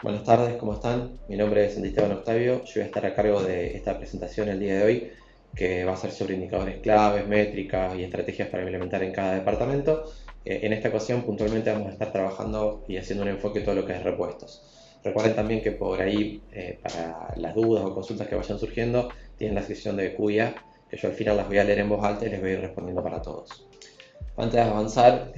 Buenas tardes, ¿cómo están? Mi nombre es Santiago Octavio. Yo voy a estar a cargo de esta presentación el día de hoy, que va a ser sobre indicadores claves, métricas y estrategias para implementar en cada departamento. En esta ocasión, puntualmente, vamos a estar trabajando y haciendo un enfoque en todo lo que es repuestos. Recuerden también que por ahí, para las dudas o consultas que vayan surgiendo, tienen la sección de QIA, que yo al final las voy a leer en voz alta y les voy a ir respondiendo para todos. Antes de avanzar,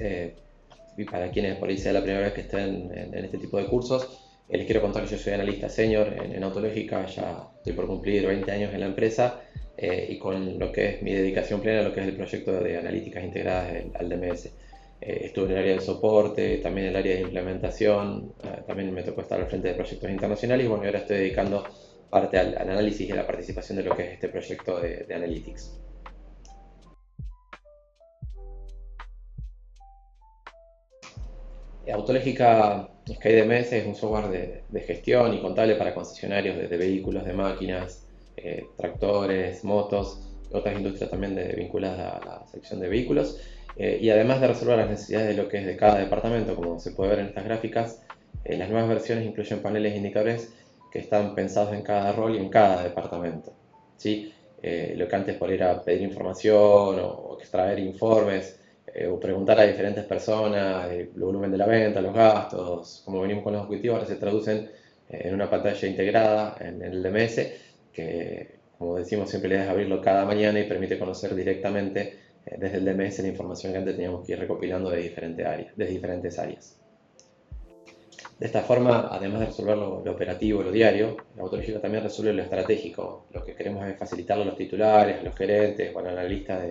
y para quienes por ahí sea la primera vez que estén en este tipo de cursos, les quiero contar que yo soy analista senior en Autológica, ya estoy por cumplir 20 años en la empresa, y con lo que es mi dedicación plena a lo que es el proyecto de analíticas integradas al DMS. Estuve en el área de soporte, también en el área de implementación, también me tocó estar al frente de proyectos internacionales y bueno, ahora estoy dedicando parte al análisis y a la participación de lo que es este proyecto de Analytics. Autológica SkyDMS es un software de gestión y contable para concesionarios de vehículos, de máquinas, tractores, motos, otras industrias también vinculadas a la sección de vehículos. Y además de resolver las necesidades de lo que es de cada departamento, como se puede ver en estas gráficas, las nuevas versiones incluyen paneles e indicadores que están pensados en cada rol y en cada departamento, ¿sí? Lo que antes por ir a pedir información o extraer informes, o preguntar a diferentes personas el volumen de la venta, los gastos, como venimos con los objetivos, ahora se traducen en una pantalla integrada en el DMS que, como decimos, siempre la idea es abrirlo cada mañana y permite conocer directamente desde el DMS la información que antes teníamos que ir recopilando de diferentes áreas. De esta forma, además de resolver lo operativo, lo diario, la autológica también resuelve lo estratégico. Lo que queremos es facilitarlo a los titulares, a los gerentes o a los analistas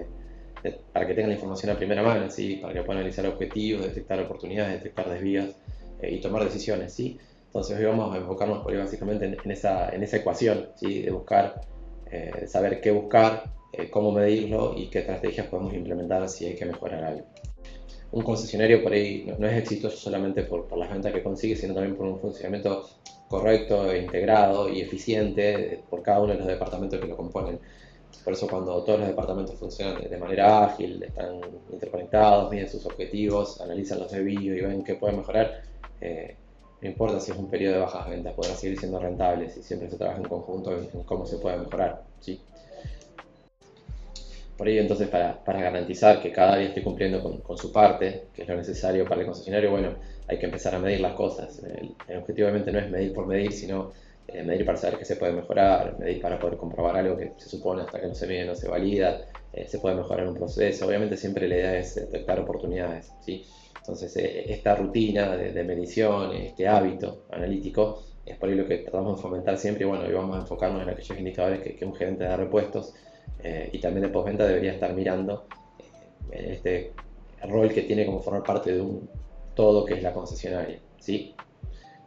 para que tengan la información a primera mano, ¿sí? Para que puedan analizar objetivos, detectar oportunidades, detectar desvíos y tomar decisiones, ¿sí? Entonces hoy vamos a enfocarnos por ahí básicamente en esa ecuación, ¿sí? De buscar, saber qué buscar, cómo medirlo y qué estrategias podemos implementar si hay que mejorar algo. Un concesionario por ahí no es exitoso solamente por las ventas que consigue, sino también por un funcionamiento correcto, integrado y eficiente por cada uno de los departamentos que lo componen. Por eso cuando todos los departamentos funcionan de manera ágil, están interconectados, miden sus objetivos, analizan los desvíos y ven qué pueden mejorar, no importa si es un periodo de bajas ventas, podrán seguir siendo rentables y siempre se trabaja en conjunto en cómo se puede mejorar, ¿sí? Por ello, entonces, para garantizar que cada día esté cumpliendo con su parte, que es lo necesario para el concesionario, bueno, hay que empezar a medir las cosas. Objetivamente no es medir por medir, sino medir para saber qué se puede mejorar, medir para poder comprobar algo que se supone hasta que no se mide, no se valida, se puede mejorar un proceso. Obviamente siempre la idea es detectar oportunidades, ¿sí? Entonces, esta rutina de medición, este hábito analítico, es por ahí lo que tratamos de fomentar siempre. Y bueno, hoy vamos a enfocarnos en aquellos indicadores que un gerente de repuestos y también de postventa debería estar mirando en este rol que tiene como formar parte de un todo que es la concesionaria, ¿sí?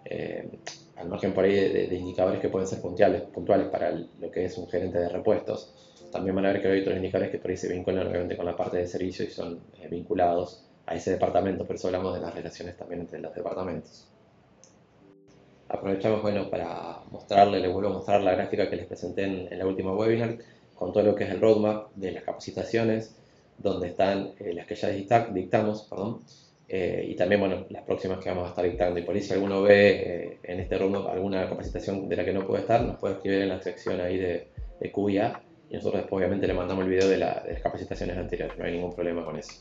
Eh, Al margen por ahí de indicadores que pueden ser puntuales para lo que es un gerente de repuestos, también van a ver que hay otros indicadores que por ahí se vinculan obviamente con la parte de servicio y son vinculados a ese departamento, por eso hablamos de las relaciones también entre los departamentos. Aprovechamos, bueno, para mostrarle, les vuelvo a mostrar la gráfica que les presenté en la última webinar, con todo lo que es el roadmap de las capacitaciones, donde están las que ya dictamos, perdón, y también, bueno, las próximas que vamos a estar dictando. Y por ahí si alguno ve en este roadmap alguna capacitación de la que no puede estar, nos puede escribir en la sección ahí de QIA, y nosotros después obviamente le mandamos el video de las capacitaciones anteriores, no hay ningún problema con eso.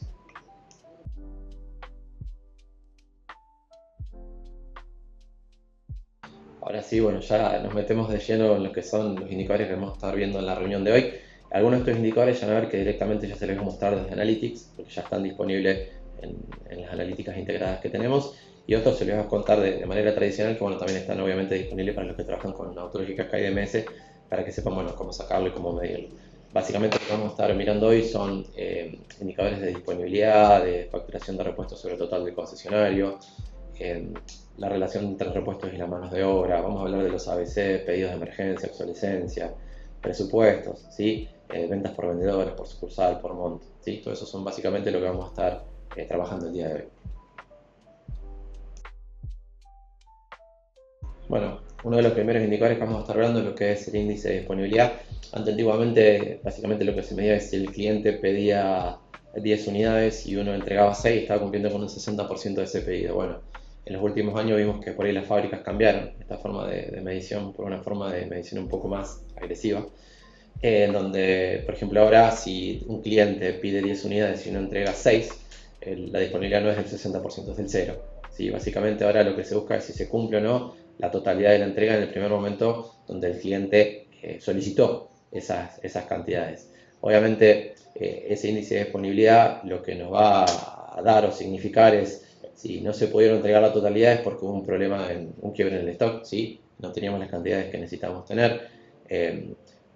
Ahora sí, bueno, ya nos metemos de lleno en lo que son los indicadores que vamos a estar viendo en la reunión de hoy. Algunos de estos indicadores ya van a ver que directamente ya se les va a mostrar desde Analytics, porque ya están disponibles en las analíticas integradas que tenemos, y otros se les va a contar de manera tradicional, que bueno, también están obviamente disponibles para los que trabajan con Autológica SkyDMS, para que sepan, bueno, cómo sacarlo y cómo medirlo. Básicamente lo que vamos a estar mirando hoy son indicadores de disponibilidad, de facturación de repuestos sobre el total del concesionario, la relación entre repuestos y las manos de obra, vamos a hablar de los ABC, pedidos de emergencia, obsolescencia, presupuestos, ¿sí? Ventas por vendedores, por sucursal, por monto, ¿sí? Todo eso son básicamente lo que vamos a estar trabajando el día de hoy. Bueno, uno de los primeros indicadores que vamos a estar hablando es lo que es el índice de disponibilidad. Antiguamente, básicamente lo que se medía es si el cliente pedía 10 unidades y uno entregaba 6, estaba cumpliendo con un 60% de ese pedido. Bueno, en los últimos años vimos que por ahí las fábricas cambiaron esta forma de medición por una forma de medición un poco más agresiva, en donde, por ejemplo, ahora si un cliente pide 10 unidades y uno entrega 6, la disponibilidad no es del 60%, es del cero. ¿Sí? Básicamente ahora lo que se busca es si se cumple o no la totalidad de la entrega en el primer momento donde el cliente solicitó esas cantidades. Obviamente ese índice de disponibilidad lo que nos va a dar o significar es si no se pudieron entregar la totalidad es porque hubo un problema, un quiebre en el stock, ¿sí? No teníamos las cantidades que necesitábamos tener.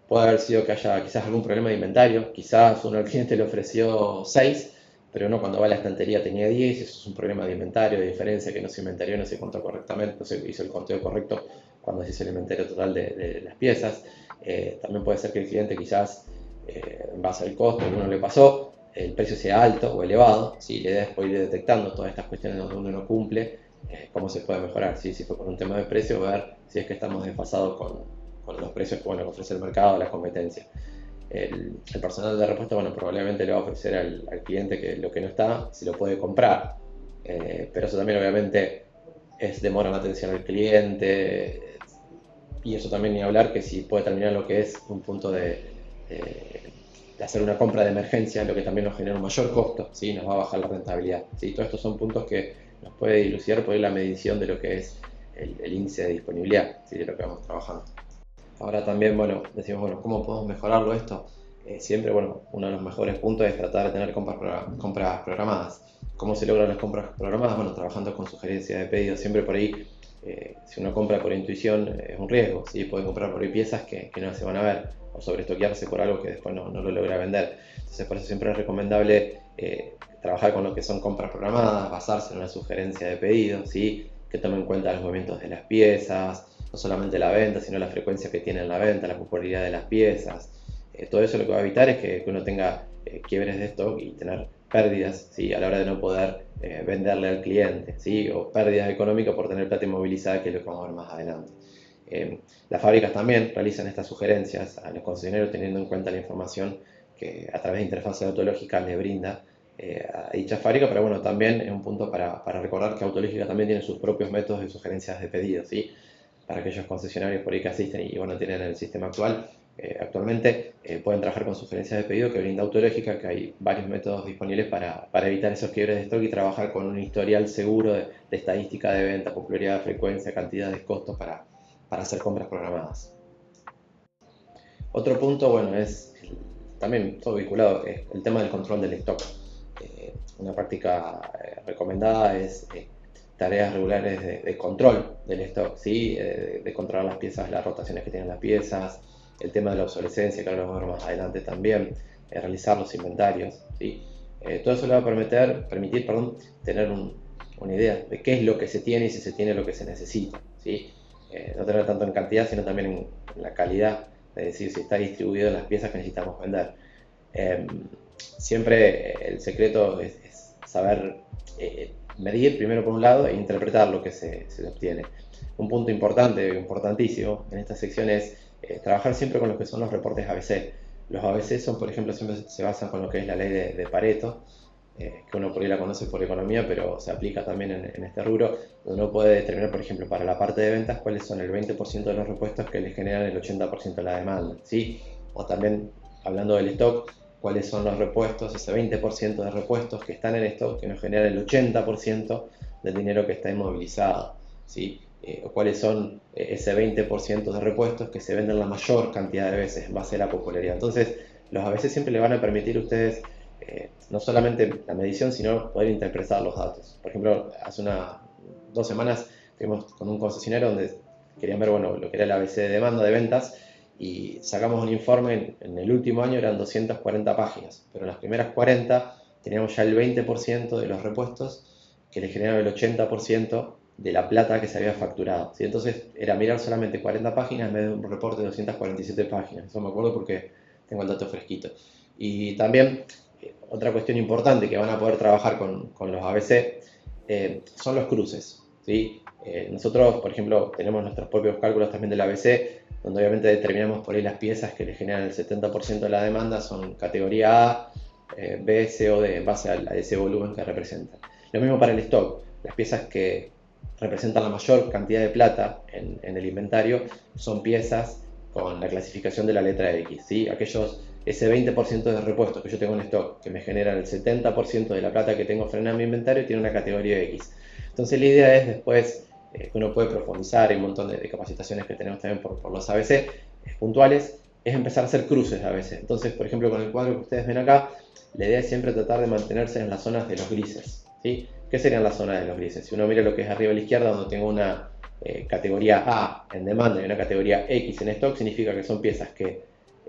Puede haber sido que haya quizás algún problema de inventario, quizás uno al cliente le ofreció 6, pero uno cuando va a la estantería tenía 10, eso es un problema de inventario, de diferencia, que no se inventarió, no se contó correctamente, no se hizo el conteo correcto cuando se hizo el inventario total de las piezas. También puede ser que el cliente quizás, en base al costo que uno le pasó, el precio sea alto o elevado, ¿sí? La idea es poder ir detectando todas estas cuestiones donde uno no cumple, cómo se puede mejorar, ¿sí? Si fue por un tema de precio, ver si es que estamos desfasados con los precios que, que ofrece el mercado, la competencia. El personal de repuesto, probablemente le va a ofrecer al cliente que lo que no está, si lo puede comprar. Pero eso también obviamente es demora en atención al cliente, y eso también ni hablar que si puede terminar lo que es un punto de hacer una compra de emergencia, lo que también nos genera un mayor costo, ¿sí? Nos va a bajar la rentabilidad. ¿Sí? Todos estos son puntos que nos puede dilucidar por la medición de lo que es el índice de disponibilidad, ¿sí? De lo que vamos trabajando. Ahora también, decimos, ¿cómo podemos mejorarlo esto? Siempre, uno de los mejores puntos es tratar de tener compras programadas. ¿Cómo se logran las compras programadas? Trabajando con sugerencias de pedido. Siempre por ahí, si uno compra por intuición, es un riesgo, ¿sí? Pueden comprar por ahí piezas que no se van a ver, o sobreestoquearse por algo que después no lo logra vender. Entonces, por eso siempre es recomendable trabajar con lo que son compras programadas, basarse en una sugerencia de pedido, ¿sí? Que tome en cuenta los movimientos de las piezas, no solamente la venta, sino la frecuencia que tiene en la venta, la popularidad de las piezas. Todo eso lo que va a evitar es que uno tenga quiebres de stock y tener pérdidas, ¿sí? A la hora de no poder venderle al cliente, ¿sí? O pérdidas económicas por tener plata inmovilizada, que es lo que vamos a ver más adelante. Las fábricas también realizan estas sugerencias a los concesionarios teniendo en cuenta la información que a través de interfaces autológicas le brinda a dicha fábrica, pero también es un punto para recordar que Autológica también tiene sus propios métodos de sugerencias de pedido, ¿sí? Para aquellos concesionarios por ahí que asisten y tienen el sistema actual, actualmente pueden trabajar con sugerencias de pedido que brinda Autológica, que hay varios métodos disponibles para evitar esos quiebres de stock y trabajar con un historial seguro de estadística de venta, popularidad, frecuencia, cantidades, costos para hacer compras programadas. Otro punto, es también todo vinculado, es el tema del control del stock. Una práctica recomendada es tareas regulares de control del stock, ¿sí? De controlar las piezas, las rotaciones que tienen las piezas, el tema de la obsolescencia, que ahora lo vamos a ver más adelante también, realizar los inventarios, ¿sí? Todo eso le va a permitir tener una idea de qué es lo que se tiene y si se tiene lo que se necesita, ¿sí? No tener tanto en cantidad, sino también en la calidad, es decir, si está distribuido las piezas que necesitamos vender. Siempre el secreto es saber medir primero por un lado e interpretar lo que se obtiene. Un punto importantísimo en esta sección es trabajar siempre con lo que son los reportes ABC. Los ABC son, por ejemplo, siempre se basan con lo que es la ley de Pareto, que uno por ahí la conoce por economía, pero se aplica también en este rubro, donde uno puede determinar, por ejemplo, para la parte de ventas, cuáles son el 20% de los repuestos que le generan el 80% de la demanda, ¿sí? O también, hablando del stock, cuáles son los repuestos, ese 20% de repuestos que están en stock, que nos generan el 80% del dinero que está inmovilizado, ¿sí? O cuáles son ese 20% de repuestos que se venden la mayor cantidad de veces en base a la popularidad. Entonces, los ABC siempre le van a permitir a ustedes no solamente la medición, sino poder interpretar los datos. Por ejemplo, hace 2 semanas estuvimos con un concesionario donde querían ver lo que era el ABC de demanda de ventas, y sacamos un informe, en el último año eran 240 páginas, pero en las primeras 40 teníamos ya el 20% de los repuestos que le generaron el 80% de la plata que se había facturado, ¿sí? Entonces era mirar solamente 40 páginas en vez de un reporte de 247 páginas, eso me acuerdo porque tengo el dato fresquito. Y también otra cuestión importante que van a poder trabajar con los ABC son los cruces, ¿sí? Nosotros, por ejemplo, tenemos nuestros propios cálculos también del ABC, donde obviamente determinamos por ahí las piezas que le generan el 70% de la demanda, son categoría A, B, C o D, en base a ese volumen que representan. Lo mismo para el stock, las piezas que representan la mayor cantidad de plata en el inventario son piezas con la clasificación de la letra X, ¿sí? Ese 20% de repuestos que yo tengo en stock, que me generan el 70% de la plata que tengo frenada en mi inventario, tiene una categoría X. Entonces la idea es después, que uno puede profundizar, hay un montón de capacitaciones que tenemos también por los ABC puntuales, es empezar a hacer cruces a veces. Entonces, por ejemplo, con el cuadro que ustedes ven acá, la idea es siempre tratar de mantenerse en las zonas de los grises, ¿sí? ¿Qué serían las zonas de los grises? Si uno mira lo que es arriba a la izquierda, donde tengo una categoría A en demanda y una categoría X en stock, significa que son piezas que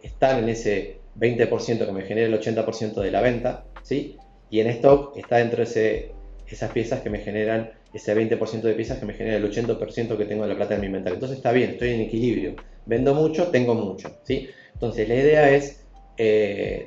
están en ese 20% que me genera el 80% de la venta, ¿sí? Y en stock está dentro de esas piezas que me generan ese 20% de piezas que me genera el 80% que tengo de la plata en mi inventario. Entonces está bien, estoy en equilibrio. Vendo mucho, tengo mucho, ¿sí? Entonces la idea es,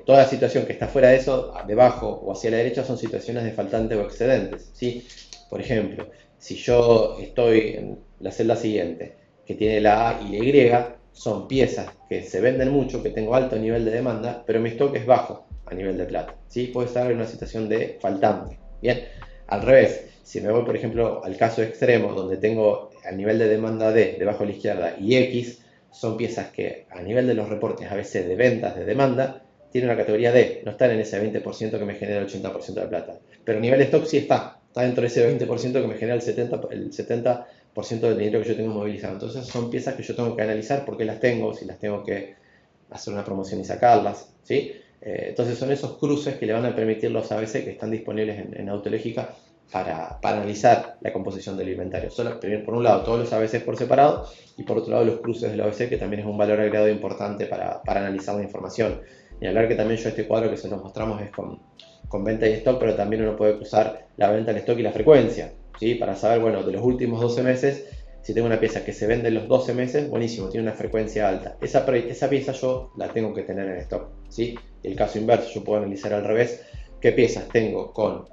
toda situación que está fuera de eso, debajo o hacia la derecha, son situaciones de faltantes o excedentes, ¿sí? Por ejemplo, si yo estoy en la celda siguiente, que tiene la A y la Y, son piezas que se venden mucho, que tengo alto nivel de demanda, pero mi stock es bajo a nivel de plata, ¿sí? Puede estar en una situación de faltante. Bien, al revés, si me voy por ejemplo al caso extremo, donde tengo el nivel de demanda D debajo a la izquierda y X, son piezas que a nivel de los reportes a veces de ventas, de demanda, tienen una categoría D, no están en ese 20% que me genera el 80% de plata. Pero a nivel de stock sí está dentro de ese 20% que me genera el 70% del dinero que yo tengo movilizado. Entonces son piezas que yo tengo que analizar por qué las tengo, si las tengo que hacer una promoción y sacarlas, ¿sí? Entonces son esos cruces que le van a permitir los ABC que están disponibles en Autológica para analizar la composición del inventario. Por un lado todos los ABCs por separado y por otro lado los cruces del ABC, que también es un valor agregado importante para analizar la información. Y hablar que también yo este cuadro que se nos mostramos es con venta y stock, pero también uno puede cruzar la venta, el stock y la frecuencia, ¿sí? Para saber, bueno, de los últimos 12 meses, si tengo una pieza que se vende en los 12 meses, buenísimo, tiene una frecuencia alta. Esa pieza yo la tengo que tener en stock, ¿sí? Y el caso inverso, yo puedo analizar al revés, qué piezas tengo con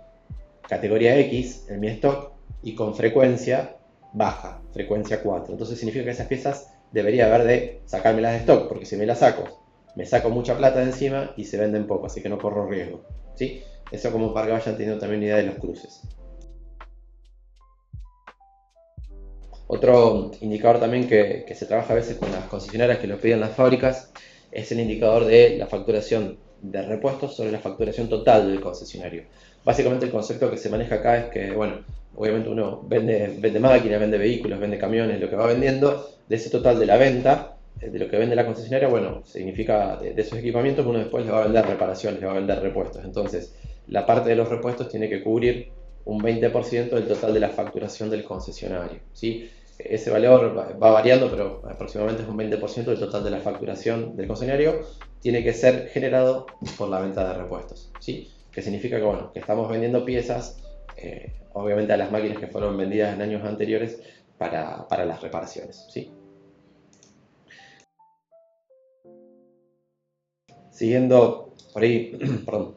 categoría X en mi stock y con frecuencia baja, frecuencia 4. Entonces significa que esas piezas debería haber de sacármelas de stock, porque si me las saco, me saco mucha plata de encima y se venden poco, así que no corro riesgo, ¿sí? Eso como para que vayan teniendo también una idea de los cruces. Otro indicador también que se trabaja a veces con las concesionarias que lo piden las fábricas es el indicador de la facturación de repuestos sobre la facturación total del concesionario. Básicamente el concepto que se maneja acá es que, bueno, obviamente uno vende máquinas, vende vehículos, vende camiones, lo que va vendiendo, de ese total de la venta, de lo que vende la concesionaria, bueno, significa de esos equipamientos uno después le va a vender reparaciones, le va a vender repuestos. Entonces, la parte de los repuestos tiene que cubrir un 20% del total de la facturación del concesionario, ¿sí? Ese valor va variando, pero aproximadamente es un 20% del total de la facturación del concesionario, tiene que ser generado por la venta de repuestos, ¿sí? Que significa que, bueno, que estamos vendiendo piezas, obviamente a las máquinas que fueron vendidas en años anteriores para las reparaciones, ¿sí? Siguiendo por ahí, perdón,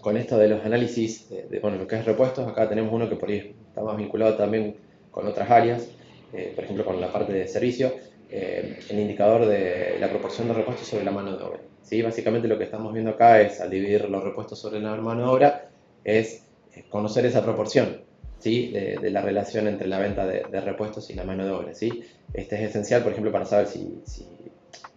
con esto de los análisis bueno, lo que es repuestos, acá tenemos uno que por ahí está más vinculado también con otras áreas, por ejemplo con la parte de servicio, el indicador de la proporción de repuestos sobre la mano de obra, ¿sí? Básicamente lo que estamos viendo acá es, al dividir los repuestos sobre la mano de obra, es conocer esa proporción, ¿sí? De la relación entre la venta de repuestos y la mano de obra, ¿sí? Este es esencial, por ejemplo, para saber si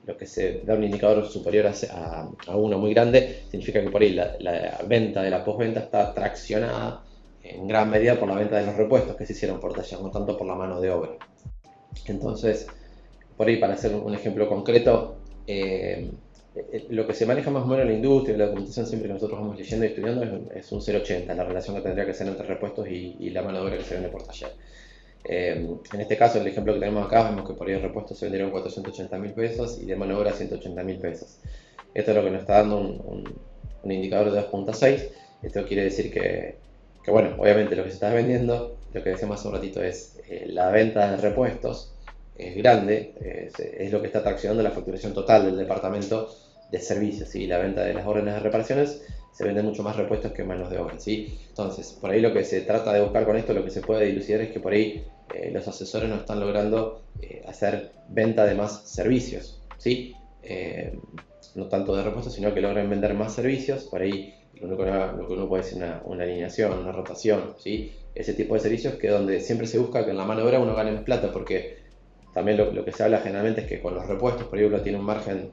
lo que se da un indicador superior a uno muy grande, significa que por ahí la venta de la postventa está traccionada en gran medida por la venta de los repuestos que se hicieron por taller, no tanto por la mano de obra. Entonces, por ahí para hacer un ejemplo concreto, lo que se maneja más o menos en la industria, en la documentación siempre que nosotros vamos leyendo y estudiando es un 0,80, la relación que tendría que ser entre repuestos y la mano de obra que se vende por taller. En este caso, el ejemplo que tenemos acá, vemos que por ahí el repuesto se vendieron 480.000 pesos y de mano de obra 180.000 pesos. Esto es lo que nos está dando un indicador de 2.6. Esto quiere decir que, bueno, obviamente lo que se está vendiendo, lo que decíamos hace un ratito, es la venta de repuestos, es grande, es lo que está traccionando la facturación total del departamento de servicios, ¿sí? La venta de las órdenes de reparaciones, se venden mucho más repuestos que manos de obra, ¿sí? Entonces, por ahí lo que se trata de buscar con esto, lo que se puede dilucidar es que por ahí los asesores no están logrando hacer venta de más servicios, ¿sí? No tanto de repuestos, sino que logren vender más servicios, por ahí lo que uno puede decir una alineación, una rotación, ¿sí? Ese tipo de servicios que donde siempre se busca que en la mano de obra uno gane más plata, porque también lo que se habla generalmente es que con los repuestos, por ejemplo, tiene un margen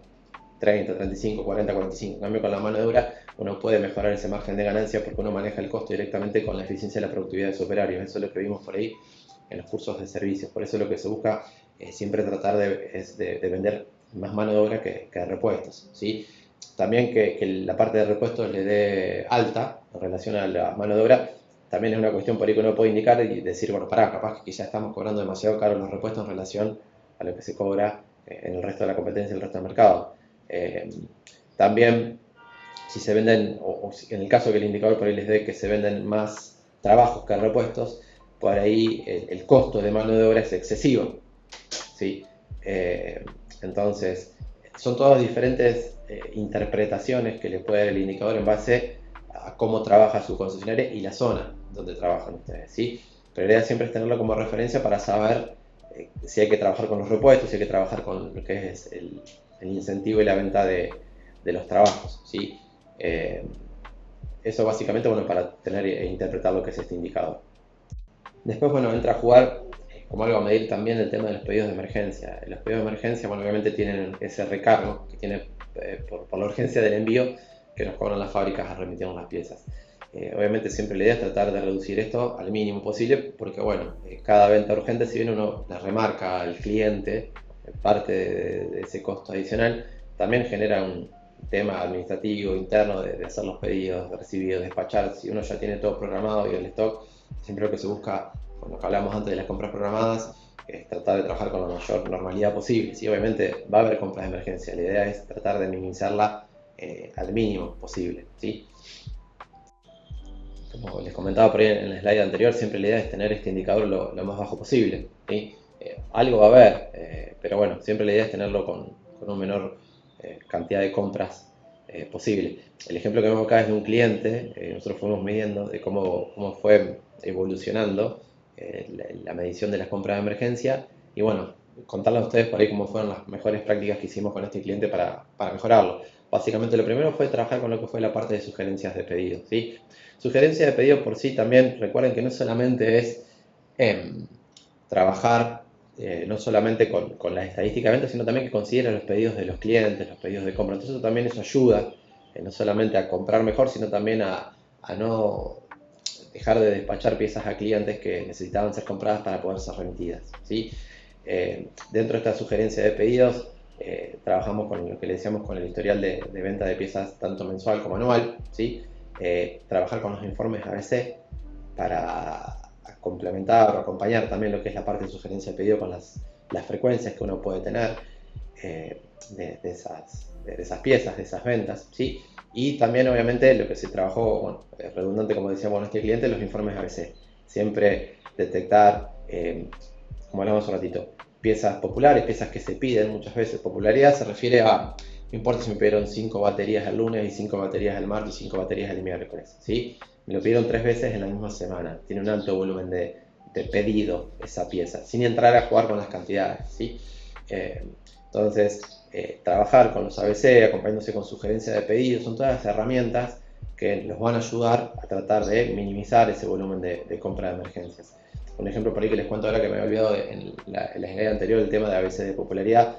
30, 35, 40, 45. En cambio, con la mano de obra uno puede mejorar ese margen de ganancia porque uno maneja el costo directamente con la eficiencia y la productividad de su operario. Eso es lo que vimos por ahí en los cursos de servicios. Por eso lo que se busca es siempre tratar de vender más mano de obra que repuestos, ¿sí? También que la parte de repuestos le dé alta en relación a la mano de obra. También es una cuestión por ahí que uno puede indicar y decir, bueno, pará, capaz que ya estamos cobrando demasiado caro los repuestos en relación a lo que se cobra en el resto de la competencia y el resto del mercado. Eh, También, si se venden, o si en el caso que el indicador por ahí les dé que se venden más trabajos que repuestos, por ahí el costo de mano de obra es excesivo, ¿sí? Entonces, son todas diferentes interpretaciones que le puede dar el indicador en base a cómo trabaja su concesionaria y la zona donde trabajan ustedes, ¿sí? Pero la idea siempre es tenerlo como referencia para saber si hay que trabajar con los repuestos, si hay que trabajar con lo que es el incentivo y la venta de los trabajos, ¿sí? Eh, Eso básicamente, bueno, para tener e interpretar lo que es este indicador. Después, bueno, entra a jugar como algo a medir también el tema de los pedidos de emergencia. Los pedidos de emergencia, bueno, obviamente tienen ese recargo que tiene por la urgencia del envío que nos cobran las fábricas a remitirnos las piezas. Obviamente siempre la idea es tratar de reducir esto al mínimo posible porque, bueno, cada venta urgente, si bien uno la remarca al cliente parte de ese costo adicional, también genera un tema administrativo interno de hacer los pedidos, de recibir, despachar. Si uno ya tiene todo programado y el stock, siempre lo que se busca, con lo que hablamos antes de las compras programadas, es tratar de trabajar con la mayor normalidad posible. Sí, obviamente va a haber compras de emergencia, la idea es tratar de minimizarla al mínimo posible, ¿sí? Como les comentaba por ahí en el slide anterior, siempre la idea es tener este indicador lo más bajo posible, ¿sí? Algo va a haber, pero bueno, siempre la idea es tenerlo con una menor cantidad de compras posible. El ejemplo que vemos acá es de un cliente, nosotros fuimos midiendo de cómo fue evolucionando la medición de las compras de emergencia y bueno, contarles a ustedes por ahí cómo fueron las mejores prácticas que hicimos con este cliente para mejorarlo. Básicamente lo primero fue trabajar con lo que fue la parte de sugerencias de pedido, ¿sí? Sugerencia de pedido por sí también, recuerden que no solamente es trabajar no solamente con las estadísticas de ventas, sino también que considera los pedidos de los clientes, los pedidos de compra. Entonces eso ayuda no solamente a comprar mejor, sino también a no dejar de despachar piezas a clientes que necesitaban ser compradas para poder ser remitidas, ¿sí? Dentro de esta sugerencia de pedidos, trabajamos con lo que le decíamos con el historial de venta de piezas tanto mensual como anual, ¿sí? Trabajar con los informes ABC para complementar o acompañar también lo que es la parte de sugerencia de pedido con las frecuencias que uno puede tener de esas piezas, de esas ventas, ¿sí? Y también obviamente lo que se trabajó, bueno, redundante como decíamos con este cliente, los informes ABC. Siempre detectar, como hablamos hace un ratito, piezas populares, piezas que se piden muchas veces. Popularidad se refiere a, no importa si me pidieron 5 baterías el lunes y 5 baterías el martes y 5 baterías el miércoles, ¿sí? Me lo pidieron 3 veces en la misma semana. Tiene un alto volumen de pedido esa pieza, sin entrar a jugar con las cantidades, ¿sí? Entonces, trabajar con los ABC, acompañándose con sugerencia de pedidos, son todas las herramientas que los van a ayudar a tratar de minimizar ese volumen de compra de emergencias. Un ejemplo por ahí que les cuento ahora que me había olvidado en la slide anterior, el tema de ABC de popularidad,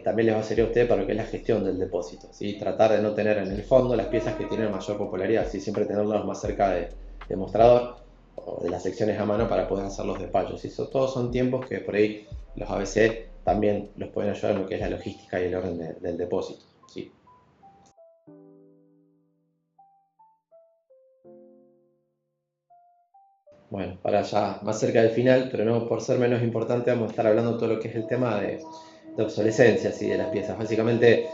también les va a servir a ustedes para lo que es la gestión del depósito, ¿sí? Tratar de no tener en el fondo las piezas que tienen mayor popularidad, ¿sí? Siempre tenerlas más cerca de mostrador o de las secciones a mano para poder hacer los despachos. ¿Sí? Todos son tiempos que por ahí los ABC también los pueden ayudar en lo que es la logística y el orden del depósito, ¿sí? Bueno, para ya más cerca del final, pero no por ser menos importante, vamos a estar hablando de todo lo que es el tema de obsolescencia, ¿sí? De las piezas. Básicamente,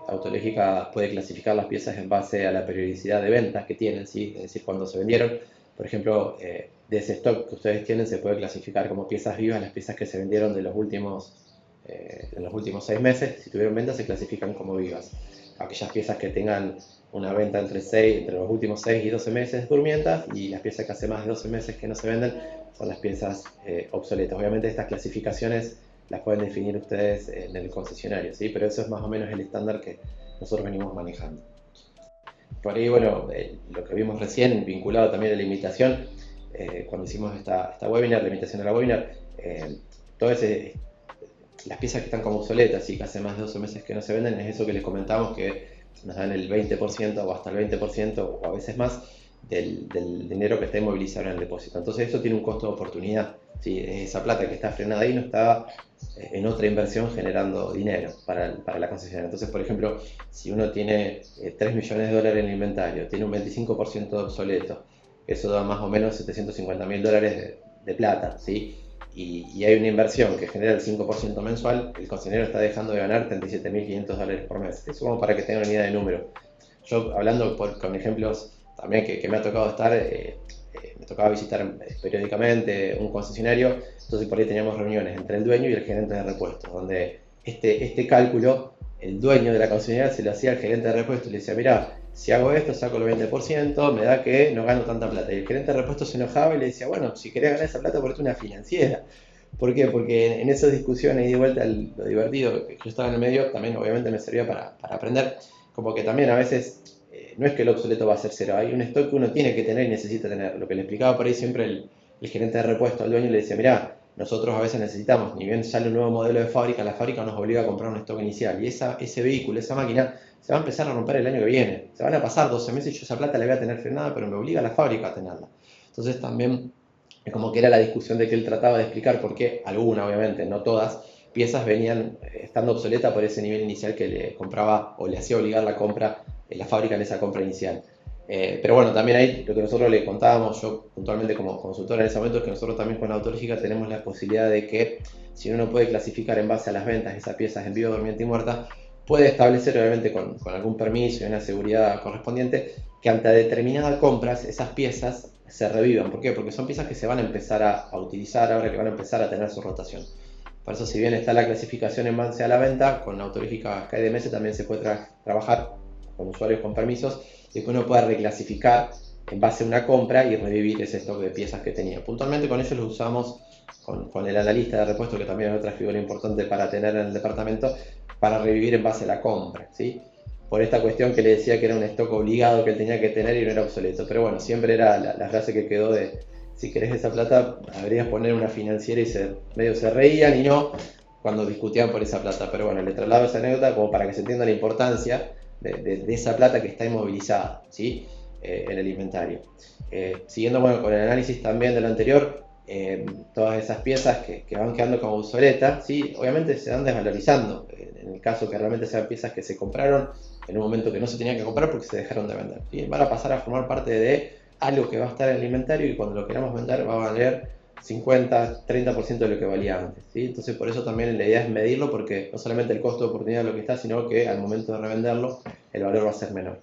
Autológica puede clasificar las piezas en base a la periodicidad de ventas que tienen, ¿sí? Es decir, cuando se vendieron. Por ejemplo, de ese stock que ustedes tienen se puede clasificar como piezas vivas las piezas que se vendieron de los últimos 6 meses. Si tuvieron ventas se clasifican como vivas. Aquellas piezas que tengan una venta entre los últimos 6 y 12 meses durmientas, y las piezas que hace más de 12 meses que no se venden son las piezas obsoletas. Obviamente estas clasificaciones las pueden definir ustedes en el concesionario, ¿sí? Pero eso es más o menos el estándar que nosotros venimos manejando. por ahí, bueno, lo que vimos recién, vinculado también a la imitación, cuando hicimos esta webinar, la imitación de la webinar, todo ese, las piezas que están como obsoletas y que hace más de 12 meses que no se venden, es eso que les comentamos, que nos dan el 20% o hasta el 20% o a veces más del dinero que está inmovilizado en el depósito. Entonces eso tiene un costo de oportunidad. ¿Sí? Esa plata que está frenada ahí no está en otra inversión generando dinero para la concesionaria. Entonces, por ejemplo, si uno tiene 3 millones de dólares en el inventario, tiene un 25% de obsoleto, eso da más o menos 750.000 dólares de plata, ¿sí? Y hay una inversión que genera el 5% mensual, el concesionario está dejando de ganar 37.500 dólares por mes. Eso como para que tengan una idea de número. Yo hablando con ejemplos también que me ha tocado estar, me tocaba visitar periódicamente un concesionario, entonces por ahí teníamos reuniones entre el dueño y el gerente de repuestos, donde este cálculo, el dueño de la concesionaria se lo hacía al gerente de repuestos y le decía, mira, si hago esto, saco el 20%, me da que no gano tanta plata. Y el gerente de repuestos se enojaba y le decía, bueno, si querés ganar esa plata, ponete una financiera. ¿Por qué? Porque en esas discusiones y de vuelta lo divertido que yo estaba en el medio, también obviamente me servía para aprender, como que también a veces no es que el obsoleto va a ser cero, hay un stock que uno tiene que tener y necesita tener. Lo que le explicaba por ahí siempre el gerente de repuesto al dueño le decía, mirá, nosotros a veces necesitamos, ni bien sale un nuevo modelo de fábrica, la fábrica nos obliga a comprar un stock inicial y ese vehículo, esa máquina, se va a empezar a romper el año que viene. Se van a pasar 12 meses y yo esa plata la voy a tener frenada, pero me obliga a la fábrica a tenerla. Entonces también es como que era la discusión de que él trataba de explicar por qué algunas, obviamente, no todas, piezas venían estando obsoletas por ese nivel inicial que le compraba o le hacía obligar la compra en la fábrica en esa compra inicial. Pero bueno, también ahí lo que nosotros le contábamos, yo puntualmente como consultor en ese momento, es que nosotros también con Autológica tenemos la posibilidad de que si uno puede clasificar en base a las ventas esas piezas en vivo, dormiente y muerta, puede establecer obviamente con algún permiso y una seguridad correspondiente que ante determinadas compras esas piezas se revivan. ¿Por qué? Porque son piezas que se van a empezar a utilizar ahora, que van a empezar a tener su rotación. Por eso, si bien está la clasificación en base a la venta, con la Autológica SkyDMS también se puede trabajar con usuarios con permisos y que uno pueda reclasificar en base a una compra y revivir ese stock de piezas que tenía. Puntualmente con ellos lo usamos con el analista de repuesto, que también es otra figura importante para tener en el departamento, para revivir en base a la compra, ¿sí? Por esta cuestión que le decía que era un stock obligado que él tenía que tener y no era obsoleto. Pero bueno, siempre era la frase que quedó de, si querés esa plata, deberías poner una financiera, y medio se reían y no cuando discutían por esa plata. Pero bueno, le traslado esa anécdota como para que se entienda la importancia de esa plata que está inmovilizada, ¿sí? En el inventario. Siguiendo bueno, con el análisis también de lo anterior, todas esas piezas que van quedando como obsoletas, ¿sí? Obviamente se van desvalorizando, en el caso que realmente sean piezas que se compraron en un momento que no se tenían que comprar porque se dejaron de vender, ¿sí? Van a pasar a formar parte de algo que va a estar en el inventario y cuando lo queramos vender va a valer 50, 30% de lo que valía antes, ¿sí? Entonces por eso también la idea es medirlo, porque no solamente el costo de oportunidad de lo que está, sino que al momento de revenderlo el valor va a ser menor.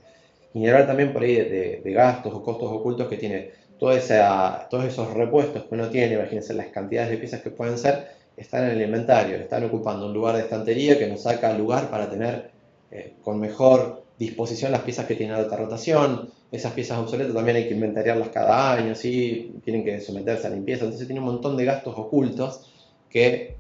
Y hablar también por ahí de gastos o costos ocultos que tiene todos esos repuestos que uno tiene. Imagínense las cantidades de piezas que pueden ser, están en el inventario, están ocupando un lugar de estantería que nos saca lugar para tener con mejor disposición las piezas que tienen alta rotación. Esas piezas obsoletas también hay que inventariarlas cada año, ¿sí? Tienen que someterse a limpieza, entonces tiene un montón de gastos ocultos que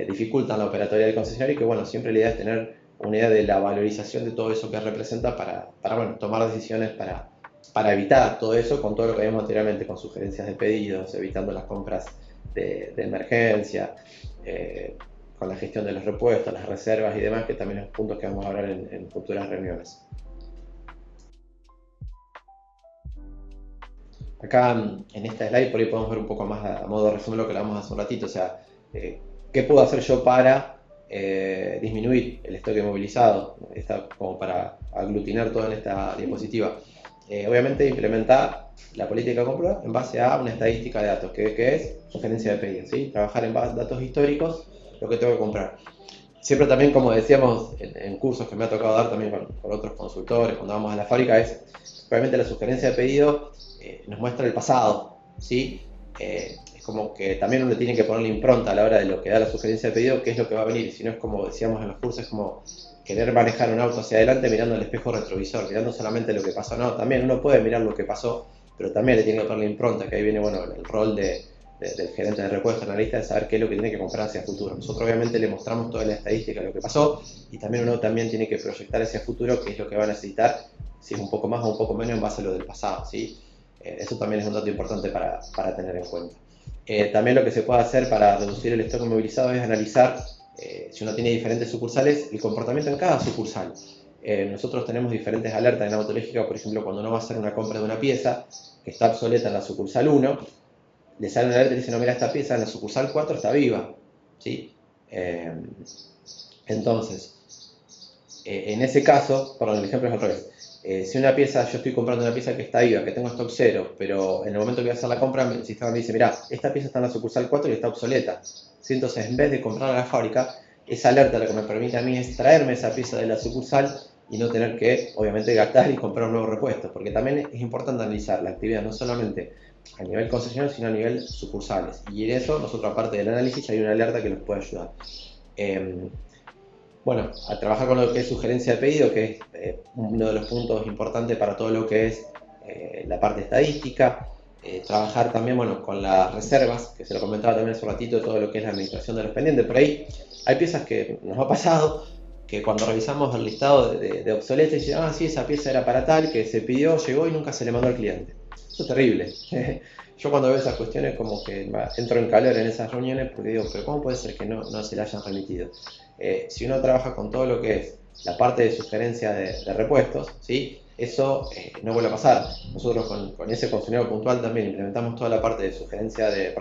dificultan la operatoria del concesionario y que bueno, siempre la idea es tener una idea de la valorización de todo eso que representa para bueno, tomar decisiones para evitar todo eso, con todo lo que vimos anteriormente, con sugerencias de pedidos, evitando las compras de emergencia, con la gestión de los repuestos, las reservas y demás, que también son puntos que vamos a hablar en futuras reuniones. Acá en esta slide por ahí podemos ver un poco más a modo de resumen lo que hablamos hace un ratito, o sea, ¿qué puedo hacer yo para disminuir el stock inmovilizado? Está como para aglutinar todo en esta diapositiva. Obviamente implementar la política de compra en base a una estadística de datos, que es sugerencia de pedido, ¿sí? Trabajar en base a datos históricos, lo que tengo que comprar. Siempre también, como decíamos en cursos que me ha tocado dar también con otros consultores, cuando vamos a la fábrica, es obviamente la sugerencia de pedido nos muestra el pasado, ¿sí? Es como que también uno tiene que ponerle impronta a la hora de lo que da la sugerencia de pedido, qué es lo que va a venir, si no es como decíamos en los cursos, es como querer manejar un auto hacia adelante mirando el espejo retrovisor, mirando solamente lo que pasó. No, también uno puede mirar lo que pasó, pero también le tiene que ponerle impronta, que ahí viene bueno, el rol del gerente de repuesto, analista, de saber qué es lo que tiene que comprar hacia el futuro. Nosotros obviamente le mostramos toda la estadística de lo que pasó y también uno también tiene que proyectar hacia el futuro qué es lo que va a necesitar si es un poco más o un poco menos en base a lo del pasado, ¿sí? Eso también es un dato importante para tener en cuenta. También lo que se puede hacer para reducir el stock inmovilizado es analizar, si uno tiene diferentes sucursales, el comportamiento en cada sucursal. Nosotros tenemos diferentes alertas en autológica, por ejemplo, cuando uno va a hacer una compra de una pieza que está obsoleta en la sucursal 1, le sale una alerta y dice, no, mira, esta pieza en la sucursal 4 está viva, ¿sí? Entonces, en ese caso, perdón, el ejemplo es al revés. Si una pieza, yo estoy comprando una pieza que está viva, que tengo stock 0, pero en el momento que voy a hacer la compra, el sistema me dice, mira, esta pieza está en la sucursal 4 y está obsoleta. ¿Sí? Entonces, en vez de comprarla a la fábrica, esa alerta lo que me permite a mí es traerme esa pieza de la sucursal y no tener que, obviamente, gastar y comprar un nuevo repuesto. Porque también es importante analizar la actividad no solamente a nivel concesionario, sino a nivel sucursales. Y en eso, nosotros, aparte del análisis, hay una alerta que nos puede ayudar. Bueno, a trabajar con lo que es sugerencia de pedido, que es uno de los puntos importantes para todo lo que es la parte estadística. Trabajar también, bueno, con las reservas, que se lo comentaba también hace un ratito, todo lo que es la administración de los pendientes. Por ahí hay piezas que nos ha pasado, que cuando revisamos el listado de obsoletos, dicen, ah, sí, esa pieza era para tal, que se pidió, llegó y nunca se le mandó al cliente. Eso es terrible. Yo cuando veo esas cuestiones como que entro en calor en esas reuniones porque digo, pero ¿cómo puede ser que no se le hayan remitido? Si uno trabaja con todo lo que es la parte de sugerencia de repuestos, ¿sí? Eso no vuelve a pasar. Nosotros con ese concesionario puntual también implementamos toda la parte de sugerencia de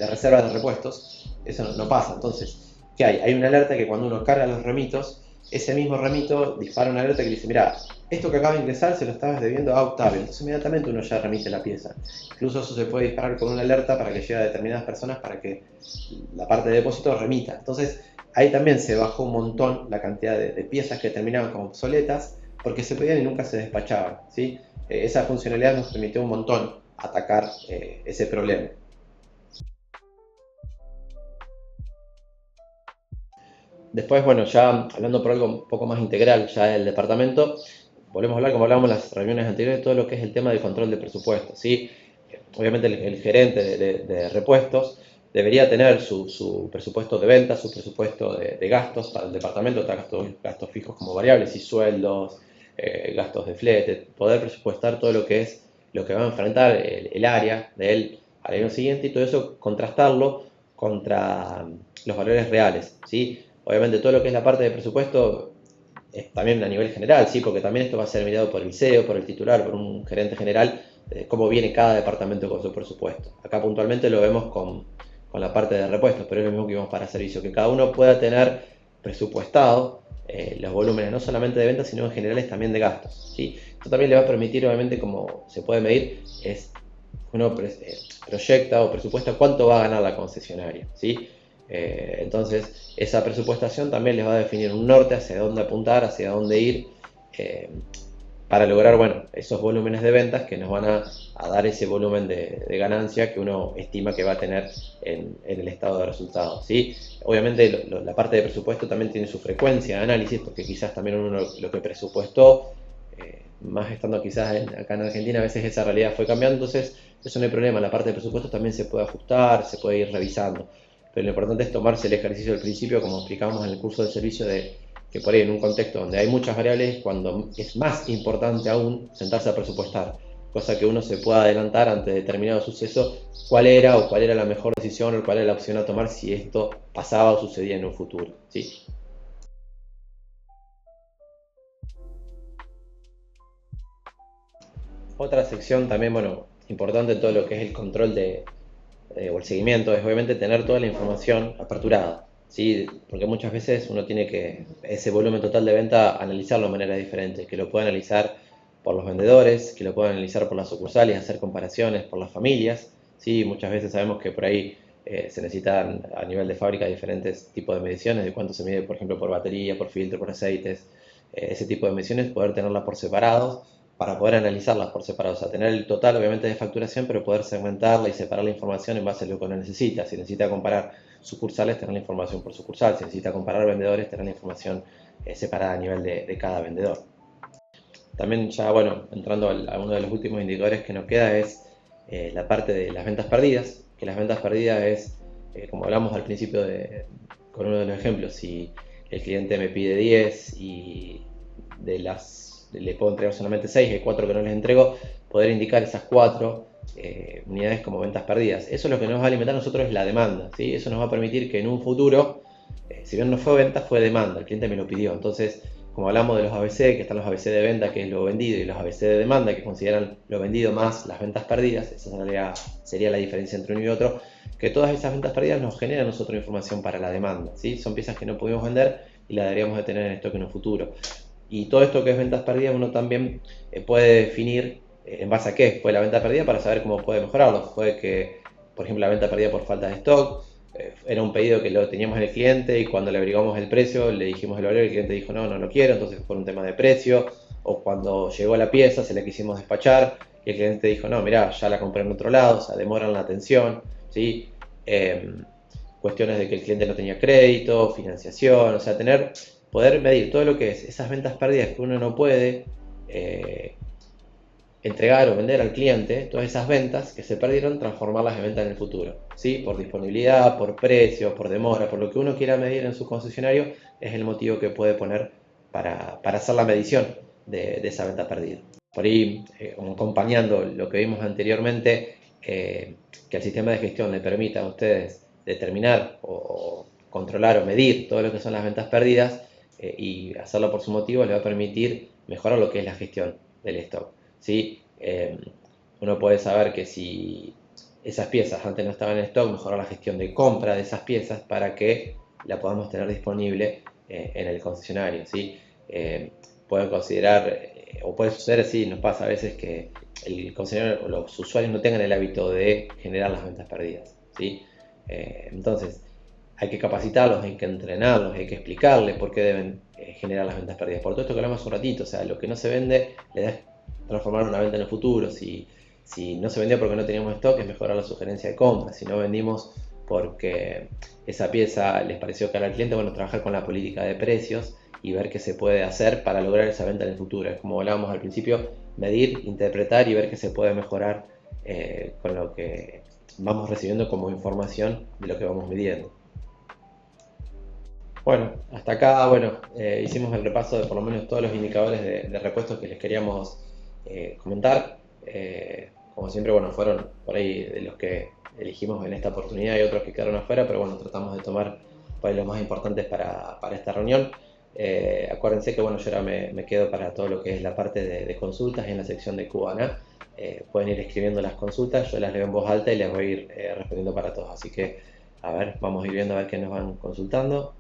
reservas de repuestos. Eso no pasa. Entonces, ¿qué hay? Hay una alerta que cuando uno carga los remitos, ese mismo remito dispara una alerta que dice, mira, esto que acaba de ingresar se lo estabas debiendo a Octavio. Entonces inmediatamente uno ya remite la pieza. Incluso eso se puede disparar con una alerta para que llegue a determinadas personas para que la parte de depósito remita. Entonces ahí también se bajó un montón la cantidad de piezas que terminaban como obsoletas porque se pedían y nunca se despachaban, ¿sí? Esa funcionalidad nos permitió un montón atacar ese problema. Después, bueno, ya hablando por algo un poco más integral ya del departamento, volvemos a hablar, como hablábamos en las reuniones anteriores, de todo lo que es el tema del control de presupuesto, ¿sí? Obviamente el gerente de repuestos debería tener su presupuesto de ventas, su presupuesto de gastos para el departamento, gastos fijos como variables y sueldos, gastos de flete, poder presupuestar todo lo que es lo que va a enfrentar el área de él al año siguiente y todo eso contrastarlo contra los valores reales, ¿sí? Obviamente todo lo que es la parte de presupuesto es también a nivel general, ¿sí? Porque también esto va a ser mirado por el CEO, por el titular, por un gerente general, cómo viene cada departamento con su presupuesto. Acá puntualmente lo vemos con la parte de repuestos, pero es lo mismo que vimos para servicio, que cada uno pueda tener presupuestado los volúmenes no solamente de ventas, sino en generales también de gastos, ¿sí? Esto también le va a permitir, obviamente, como se puede medir, es uno proyecta o presupuesta cuánto va a ganar la concesionaria, ¿sí? Entonces, esa presupuestación también les va a definir un norte hacia dónde apuntar, hacia dónde ir, eh, para lograr, bueno, esos volúmenes de ventas que nos van a dar ese volumen de ganancia que uno estima que va a tener en el estado de resultados, ¿sí? Obviamente la parte de presupuesto también tiene su frecuencia de análisis, porque quizás también uno lo que presupuestó, más estando quizás acá en Argentina, a veces esa realidad fue cambiando, entonces eso no hay problema, la parte de presupuesto también se puede ajustar, se puede ir revisando, pero lo importante es tomarse el ejercicio del principio, como explicábamos en el curso de servicio, de que por ahí en un contexto donde hay muchas variables, cuando es más importante aún sentarse a presupuestar, cosa que uno se pueda adelantar ante determinado suceso, cuál era la mejor decisión o cuál era la opción a tomar si esto pasaba o sucedía en un futuro, ¿sí? Otra sección también, bueno, importante en todo lo que es el control o el seguimiento, es obviamente tener toda la información aperturada, ¿sí? Porque muchas veces uno tiene que, ese volumen total de venta, analizarlo de manera diferente, que lo pueda analizar por los vendedores, que lo pueda analizar por las sucursales, hacer comparaciones por las familias, ¿sí? Muchas veces sabemos que por ahí se necesitan a nivel de fábrica diferentes tipos de mediciones, de cuánto se mide, por ejemplo, por batería, por filtro, por aceites, ese tipo de mediciones, poder tenerlas por separados para poder analizarlas por separado, o sea, tener el total obviamente de facturación, pero poder segmentarla y separar la información en base a lo que uno necesita. Si necesita comparar sucursales, tener la información por sucursal. Si necesita comparar vendedores, tener la información separada a nivel de cada vendedor. También ya, bueno, entrando a uno de los últimos indicadores que nos queda es la parte de las ventas perdidas, que las ventas perdidas es, como hablamos al principio con uno de los ejemplos, si el cliente me pide 10 y de las le puedo entregar solamente 6, hay 4 que no les entrego, poder indicar esas 4 unidades como ventas perdidas. Eso es lo que nos va a alimentar a nosotros es la demanda, ¿sí? Eso nos va a permitir que en un futuro, si bien no fue venta, fue demanda, el cliente me lo pidió. Entonces, como hablamos de los ABC, que están los ABC de venta, que es lo vendido, y los ABC de demanda, que consideran lo vendido más las ventas perdidas, esa sería la diferencia entre uno y otro, que todas esas ventas perdidas nos generan a nosotros información para la demanda, ¿sí? Son piezas que no pudimos vender y las deberíamos de tener en stock en un futuro. Y todo esto que es ventas perdidas, uno también puede definir en base a qué fue la venta perdida para saber cómo puede mejorarlo. Fue que, por ejemplo, la venta perdida por falta de stock, era un pedido que lo teníamos en el cliente y cuando le averiguamos el precio, le dijimos el valor y el cliente dijo no, no lo quiero, entonces fue un tema de precio. O cuando llegó la pieza, se la quisimos despachar y el cliente dijo no, mirá, ya la compré en otro lado, o sea, demoran la atención, ¿sí? Cuestiones de que el cliente no tenía crédito, financiación, o sea, poder medir todo lo que es esas ventas perdidas que uno no puede entregar o vender al cliente, todas esas ventas que se perdieron, transformarlas en ventas en el futuro, ¿sí? Por disponibilidad, por precio, por demora, por lo que uno quiera medir en su concesionario, es el motivo que puede poner para hacer la medición de esa venta perdida. Por ahí, acompañando lo que vimos anteriormente, que el sistema de gestión le permita a ustedes determinar o controlar o medir todo lo que son las ventas perdidas y hacerlo por su motivo, le va a permitir mejorar lo que es la gestión del stock, ¿sí? Uno puede saber que si esas piezas antes no estaban en stock, mejorar la gestión de compra de esas piezas para que la podamos tener disponible en el concesionario, ¿sí? Pueden considerar, o puede suceder, sí, nos pasa a veces que el concesionario o los usuarios no tengan el hábito de generar las ventas perdidas, ¿sí? Entonces, hay que capacitarlos, hay que entrenarlos, hay que explicarles por qué deben generar las ventas perdidas. Por todo esto que hablamos un ratito, o sea, lo que no se vende, le da transformar una venta en el futuro. Si no se vendió porque no teníamos stock, es mejorar la sugerencia de compra. Si no vendimos porque esa pieza les pareció cara al cliente, bueno, trabajar con la política de precios y ver qué se puede hacer para lograr esa venta en el futuro. Es como hablábamos al principio, medir, interpretar y ver qué se puede mejorar con lo que vamos recibiendo como información de lo que vamos midiendo. Bueno, hasta acá, bueno, hicimos el repaso de por lo menos todos los indicadores de repuestos que les queríamos comentar. Como siempre, bueno, fueron por ahí de los que elegimos en esta oportunidad y otros que quedaron afuera, pero bueno, tratamos de tomar por ahí los más importantes para esta reunión. Acuérdense que bueno, yo ahora me quedo para todo lo que es la parte de consultas en la sección de Cubana. Pueden ir escribiendo las consultas, yo las leo en voz alta y les voy a ir respondiendo para todos. Así que, a ver, vamos a ir viendo a ver qué nos van consultando.